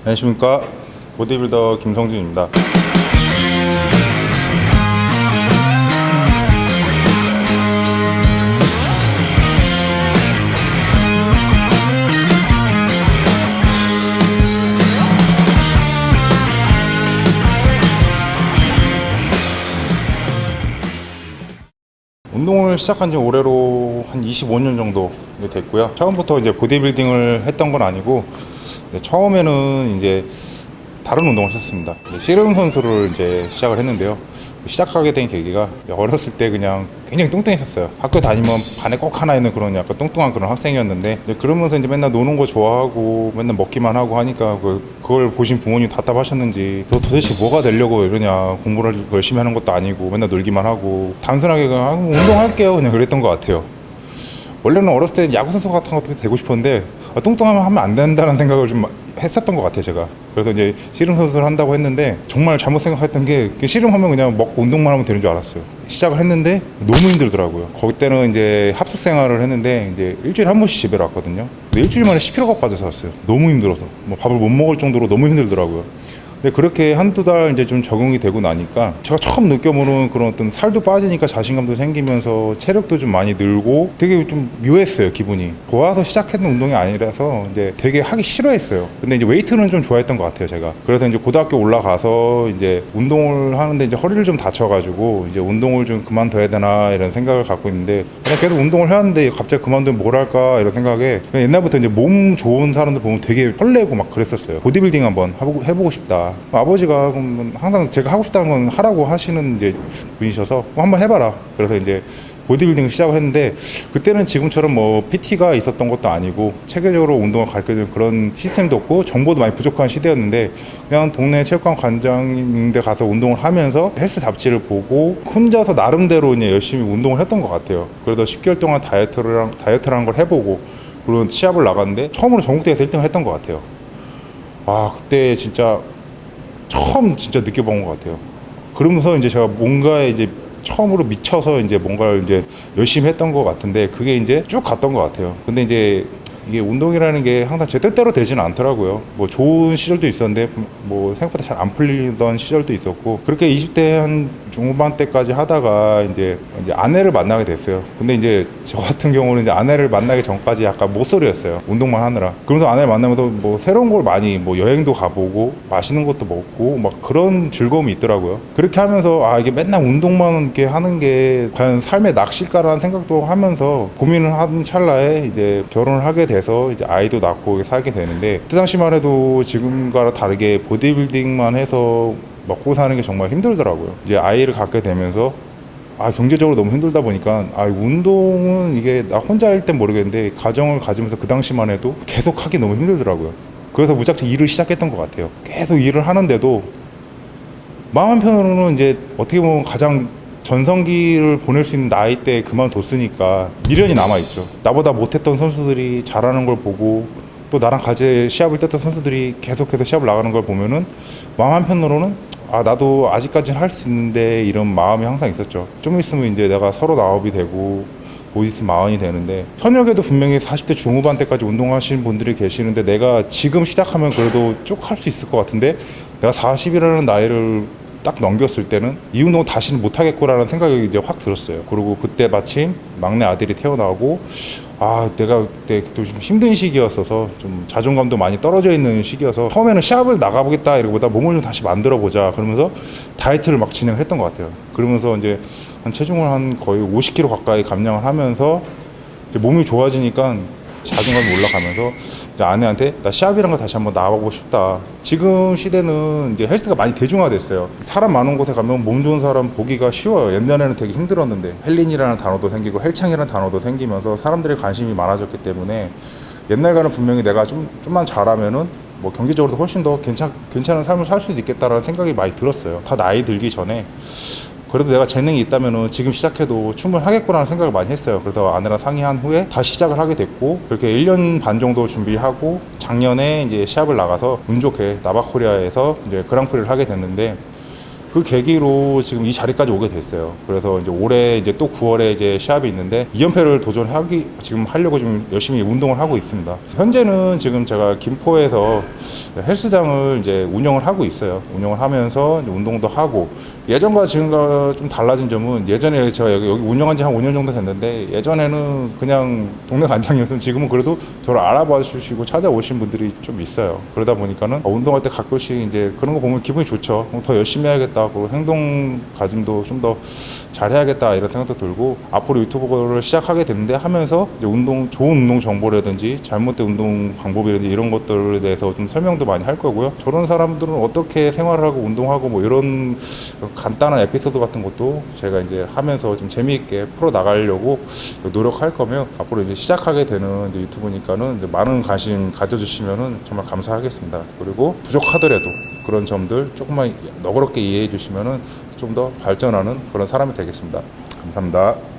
안녕하십니까, 보디빌더 김성준입니다. 운동을 시작한 지 올해로 한 25년 정도 됐고요. 처음부터 이제 보디빌딩을 했던 건 아니고, 처음에는 이제 다른 운동을 했었습니다. 씨름 선수를 이제 시작을 했는데요. 시작하게 된 계기가 어렸을 때 그냥 굉장히 뚱뚱했었어요. 학교 다니면 반에 꼭 하나 있는 그런 약간 뚱뚱한 그런 학생이었는데, 이제 그러면서 이제 맨날 노는 거 좋아하고 맨날 먹기만 하고 하니까 그걸 보신 부모님 답답하셨는지 너 도대체 뭐가 되려고 이러냐, 공부를 열심히 하는 것도 아니고 맨날 놀기만 하고 단순하게 그냥 운동할게요 그냥 그랬던 것 같아요. 원래는 어렸을 때 야구선수 같은 것도 되고 싶었는데 뚱뚱하면 하면 안 된다는 생각을 좀 했었던 것 같아요, 제가. 그래서 이제 씨름 선수를 한다고 했는데 정말 잘못 생각했던 게, 씨름하면 그냥 먹고 운동만 하면 되는 줄 알았어요. 시작을 했는데 너무 힘들더라고요. 거기 때는 이제 합숙 생활을 했는데 이제 일주일에 한 번씩 집에 왔거든요. 근데 일주일 만에 10kg가 빠져서 왔어요. 너무 힘들어서 뭐 밥을 못 먹을 정도로 너무 힘들더라고요. 근데 그렇게 한두 달 이제 좀 적응이 되고 나니까 제가 처음 느껴보는 그런 어떤 살도 빠지니까 자신감도 생기면서 체력도 좀 많이 늘고 되게 좀 묘했어요, 기분이. 좋아서 시작했던 운동이 아니라서 이제 되게 하기 싫어했어요. 근데 이제 웨이트는 좀 좋아했던 것 같아요, 제가. 그래서 이제 고등학교 올라가서 이제 운동을 하는데 이제 허리를 좀 다쳐가지고 이제 운동을 좀 그만둬야 되나 이런 생각을 갖고 있는데, 그냥 계속 운동을 해왔는데 갑자기 그만두면 뭘 할까 이런 생각에 그냥 옛날부터 이제 몸 좋은 사람들 보면 되게 설레고 막 그랬었어요. 보디빌딩 한번 해보고 싶다. 아버지가 항상 제가 하고 싶다는 건 하라고 하시는 이제 분이셔서 한번 해봐라. 그래서 이제 보디빌딩을 시작을 했는데, 그때는 지금처럼 뭐 PT가 있었던 것도 아니고 체계적으로 운동을 가르쳐주는 그런 시스템도 없고 정보도 많이 부족한 시대였는데, 그냥 동네 체육관 관장인데 가서 운동을 하면서 헬스 잡지를 보고 혼자서 나름대로 이제 열심히 운동을 했던 것 같아요. 그래서 10개월 동안 다이어트라는 걸 해보고, 그리고 시합을 나갔는데 처음으로 전국대회에서 1등을 했던 것 같아요. 그때 진짜 처음 진짜 느껴본 것 같아요. 그러면서 이제 제가 뭔가에 이제 처음으로 미쳐서 이제 뭔가를 이제 열심히 했던 것 같은데, 그게 이제 쭉 갔던 것 같아요. 근데 이제 이게 운동이라는 게 항상 제 뜻대로 되지는 않더라고요. 뭐 좋은 시절도 있었는데 뭐 생각보다 잘 안 풀리던 시절도 있었고, 그렇게 20대 한 중후반 때까지 하다가 이제 아내를 만나게 됐어요. 근데 이제 저 같은 경우는 이제 아내를 만나기 전까지 약간 모쏠이었어요, 운동만 하느라. 그러면서 아내를 만나면서 뭐 새로운 걸 많이 뭐 여행도 가보고 맛있는 것도 먹고 막 그런 즐거움이 있더라고요. 그렇게 하면서 이게 맨날 운동만 이렇게 하는 게 과연 삶의 낚시일까라는 생각도 하면서 고민을 한 찰나에 이제 결혼을 하게 돼서 이제 아이도 낳고 살게 되는데, 그 당시만 해도 지금과 다르게 보디빌딩만 해서 먹고 사는 게 정말 힘들더라고요. 이제 아이를 갖게 되면서 경제적으로 너무 힘들다 보니까 운동은 이게 나 혼자 할 땐 모르겠는데 가정을 가지면서 그 당시만 해도 계속 하기 너무 힘들더라고요. 그래서 무작정 일을 시작했던 것 같아요. 계속 일을 하는데도 마음 한편으로는 이제 어떻게 보면 가장 전성기를 보낼 수 있는 나이대에 그만뒀으니까 미련이 남아있죠. 나보다 못했던 선수들이 잘하는 걸 보고, 또 나랑 같이 시합을 뛰었던 선수들이 계속해서 시합을 나가는 걸 보면은 마음 한편으로는 나도 아직까지는 할 수 있는데 이런 마음이 항상 있었죠. 좀 있으면 이제 내가 39이 되고 곧 있으면 40이 되는데, 현역에도 분명히 40대 중후반 때까지 운동하시는 분들이 계시는데 내가 지금 시작하면 그래도 쭉 할 수 있을 것 같은데, 내가 40이라는 나이를 딱 넘겼을 때는 이 운동을 다시는 못하겠구라는 생각이 이제 확 들었어요. 그리고 그때 마침 막내 아들이 태어나고 내가 그때 또 좀 힘든 시기였어서 좀 자존감도 많이 떨어져 있는 시기여서 처음에는 시합을 나가보겠다 이러보다 몸을 좀 다시 만들어 보자 그러면서 다이어트를 막 진행했던 것 같아요. 그러면서 이제 한 체중을 한 거의 50kg 가까이 감량을 하면서 이제 몸이 좋아지니까 자존감이 올라가면서 이제 아내한테 나 시합이란 거 다시 한번 나가보고 싶다. 지금 시대는 이제 헬스가 많이 대중화됐어요. 사람 많은 곳에 가면 몸 좋은 사람 보기가 쉬워요. 옛날에는 되게 힘들었는데 헬린이라는 단어도 생기고 헬창이라는 단어도 생기면서 사람들의 관심이 많아졌기 때문에, 옛날과는 분명히 내가 좀만 잘하면은 뭐 경제적으로도 훨씬 더 괜찮은 삶을 살 수도 있겠다라는 생각이 많이 들었어요. 다 나이 들기 전에. 그래도 내가 재능이 있다면은 지금 시작해도 충분하겠구나라는 생각을 많이 했어요. 그래서 아내랑 상의한 후에 다시 시작을 하게 됐고, 그렇게 1년 반 정도 준비하고 작년에 이제 시합을 나가서 운 좋게 나바코리아에서 이제 그랑프리를 하게 됐는데, 그 계기로 지금 이 자리까지 오게 됐어요. 그래서 이제 올해 이제 또 9월에 이제 시합이 있는데 2연패를 도전하기 지금 하려고 지금 열심히 운동을 하고 있습니다. 현재는 지금 제가 김포에서 헬스장을 이제 운영을 하고 있어요. 운영을 하면서 이제 운동도 하고, 예전과 지금과 좀 달라진 점은, 예전에 제가 여기 운영한 지 한 5년 정도 됐는데 예전에는 그냥 동네 간장이었으면 지금은 그래도 저를 알아봐 주시고 찾아오신 분들이 좀 있어요. 그러다 보니까는 운동할 때 가끔씩 이제 그런 거 보면 기분이 좋죠. 더 열심히 해야겠다, 그리고 행동 가짐도 좀 더 잘해야겠다 이런 생각도 들고, 앞으로 유튜브를 시작하게 됐는데 하면서 이제 좋은 운동 정보라든지 잘못된 운동 방법이라든지 이런 것들에 대해서 좀 설명도 많이 할 거고요. 저런 사람들은 어떻게 생활을 하고 운동하고 뭐 이런 간단한 에피소드 같은 것도 제가 이제 하면서 좀 재미있게 풀어 나가려고 노력할 거며, 앞으로 이제 시작하게 되는 이제 유튜브니까는 이제 많은 관심 가져주시면은 정말 감사하겠습니다. 그리고 부족하더라도 그런 점들 조금만 너그럽게 이해해 주시면은 좀 더 발전하는 그런 사람이 되겠습니다. 감사합니다.